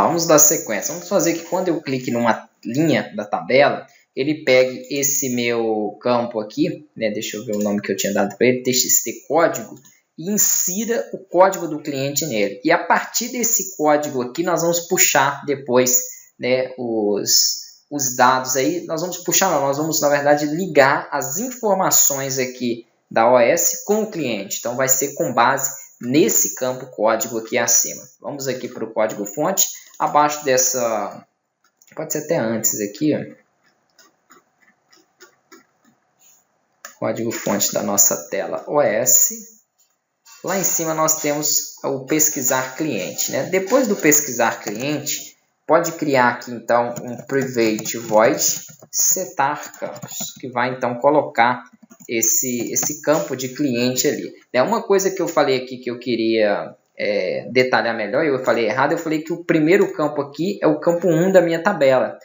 Vamos dar sequência. Vamos fazer que quando eu clique numa linha da tabela, ele pegue esse meu campo aqui, né? Deixa eu ver o nome que eu tinha dado para ele, txt código, e insira o código do cliente nele. E a partir desse código aqui, nós vamos puxar depois, né, os dados aí. Nós vamos puxar, não, nós vamos, na verdade, ligar as informações aqui da OS com o cliente. Então, vai ser com base nesse campo código aqui acima. Vamos aqui para o código fonte. Abaixo dessa, pode ser até antes aqui, ó. Código fonte da nossa tela OS. Lá em cima nós temos o pesquisar cliente, né? Depois do pesquisar cliente, pode criar aqui então um private void setar campos, que vai então colocar esse campo de cliente ali. Uma coisa que eu falei aqui que eu queria detalhar melhor, eu falei errado, eu falei que o primeiro campo aqui é o campo 1 da minha tabela.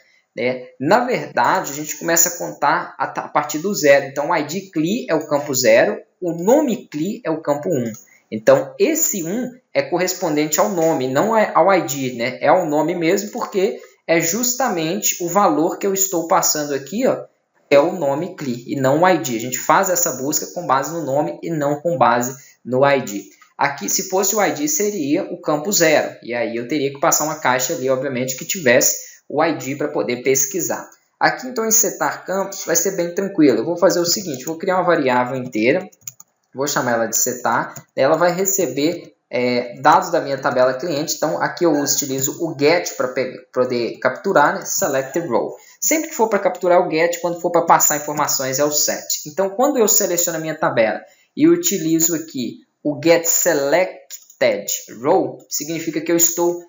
Na verdade, a gente começa a contar a partir do 0. Então, o ID CLI é o campo 0, o nome CLI é o campo 1. Então, esse 1 é correspondente ao nome, não ao ID, né? É ao nome mesmo, porque é justamente o valor que eu estou passando aqui, ó, é o nome CLI e não o ID. A gente faz essa busca com base no nome e não com base no ID. Aqui, se fosse o ID, seria o campo 0. E aí eu teria que passar uma caixa ali, obviamente, que tivesse o ID para poder pesquisar. Aqui, então, em setar campos, vai ser bem tranquilo. Eu vou fazer o seguinte, vou criar uma variável inteira, vou chamar ela de setar, ela vai receber dados da minha tabela cliente. Então, aqui eu utilizo o get para poder capturar, né? Select row. Sempre que for para capturar o get, quando for para passar informações, é o set. Então, quando eu seleciono a minha tabela e utilizo aqui o get selected row, significa que eu estou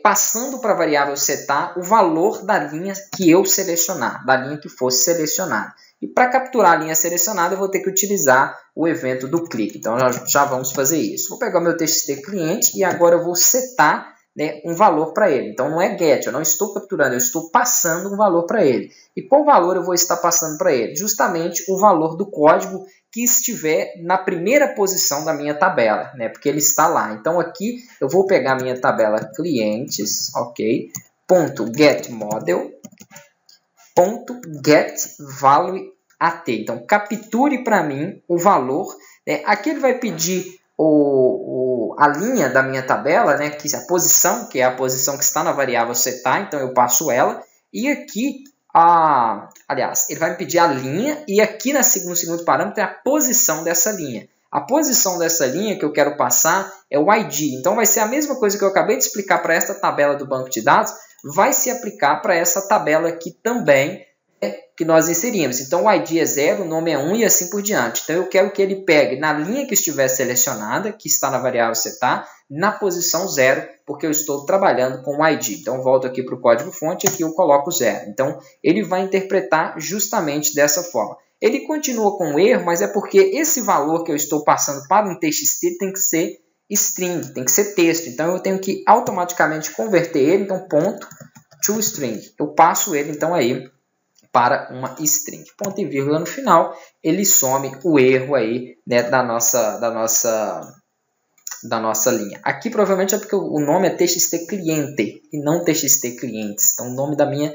passando para a variável setar o valor da linha que eu selecionar, da linha que fosse selecionada. E para capturar a linha selecionada, eu vou ter que utilizar o evento do clique. Então, já vamos fazer isso. Vou pegar o meu txt cliente e agora eu vou setar, né, um valor para ele. Então, não é get, eu não estou capturando, eu estou passando um valor para ele. E qual valor eu vou estar passando para ele? Justamente o valor do código que estiver na primeira posição da minha tabela, né? Porque ele está lá. Então, aqui eu vou pegar a minha tabela clientes, ok? .getModel, .getValueAt. Então, capture para mim o valor. Né? Aqui ele vai pedir a linha da minha tabela, né? Que é a posição, que é a posição que está na variável setar. Então, eu passo ela. E aqui, aliás, ele vai me pedir a linha e aqui no segundo parâmetro é a posição dessa linha. A posição dessa linha que eu quero passar é o ID. Então, vai ser a mesma coisa que eu acabei de explicar para esta tabela do banco de dados, vai se aplicar para essa tabela aqui também, que nós inserimos. Então, o ID é 0, o nome é 1 e assim por diante. Então, eu quero que ele pegue na linha que estiver selecionada, que está na variável setar, na posição 0, porque eu estou trabalhando com o ID. Então, volto aqui para o código fonte e aqui eu coloco 0. Então, ele vai interpretar justamente dessa forma. Ele continua com um erro, mas é porque esse valor que eu estou passando para um TXT tem que ser string, tem que ser texto. Então, eu tenho que automaticamente converter ele, então, ponto to string. Eu passo ele, então, aí para uma string. Ponto e vírgula no final, ele some o erro aí, né, da nossa linha. Aqui provavelmente é porque o nome é txt cliente e não txt clientes. Então o nome da minha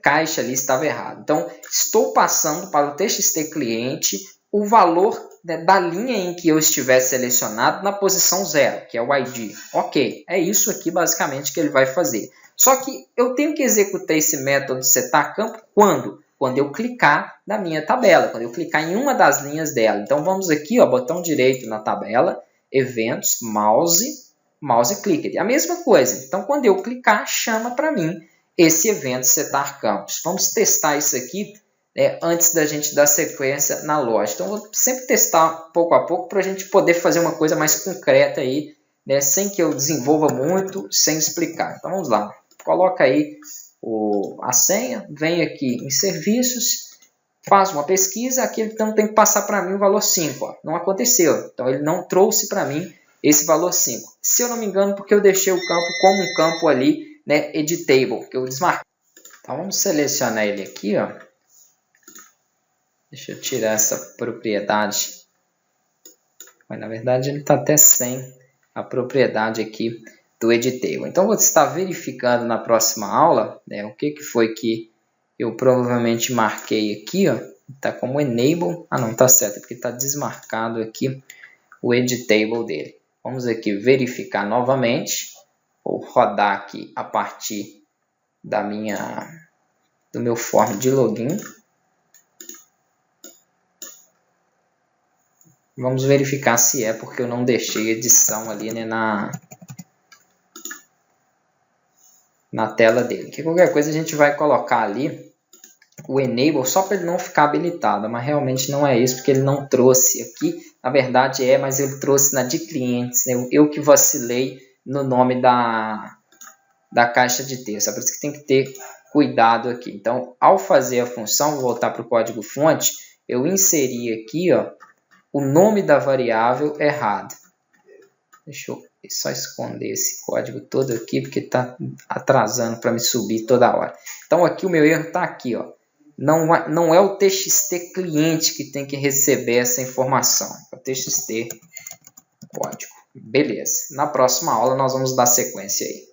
caixa ali estava errado. Então estou passando para o txt cliente o valor, né, da linha em que eu estiver selecionado na posição 0, que é o ID. Ok, é isso aqui basicamente que ele vai fazer. Só que eu tenho que executar esse método setar campo quando? Quando eu clicar na minha tabela, quando eu clicar em uma das linhas dela. Então vamos aqui, ó, botão direito na tabela, eventos, mouse clicker. A mesma coisa. Então quando eu clicar, chama para mim esse evento setar campos. Vamos testar isso aqui, né, antes da gente dar sequência na loja. Então vou sempre testar pouco a pouco para a gente poder fazer uma coisa mais concreta aí, né, sem que eu desenvolva muito, sem explicar. Então vamos lá. Coloca aí a senha, vem aqui em serviços, faz uma pesquisa, aqui então tem que passar para mim o valor 5. Ó. Não aconteceu, então ele não trouxe para mim esse valor 5. Se eu não me engano, porque eu deixei o campo como um campo ali, né, editable, que eu desmarquei. Então vamos selecionar ele aqui, ó. Deixa eu tirar essa propriedade. Mas na verdade ele está até sem a propriedade aqui do editable. Então, vou estar verificando na próxima aula, né, o que foi que eu provavelmente marquei aqui, ó. Está como enable. Ah, não, está certo, porque está desmarcado aqui o editable dele. Vamos aqui verificar novamente. Vou rodar aqui a partir do meu form de login. Vamos verificar se é porque eu não deixei edição ali, né, na tela dele. Que qualquer coisa a gente vai colocar ali o enable só para ele não ficar habilitado, mas realmente não é isso, porque ele não trouxe aqui. Na verdade mas ele trouxe na de clientes, né? Eu que vacilei no nome da caixa de texto. É por isso que tem que ter cuidado aqui. Então, ao fazer a função, vou voltar para o código fonte, eu inseri aqui, ó, o nome da variável errado. Deixa eu só esconder esse código todo aqui, porque está atrasando para me subir toda hora. Então, aqui o meu erro está aqui, ó. Não é o TXT cliente que tem que receber essa informação. É o TXT código. Beleza. Na próxima aula nós vamos dar sequência aí.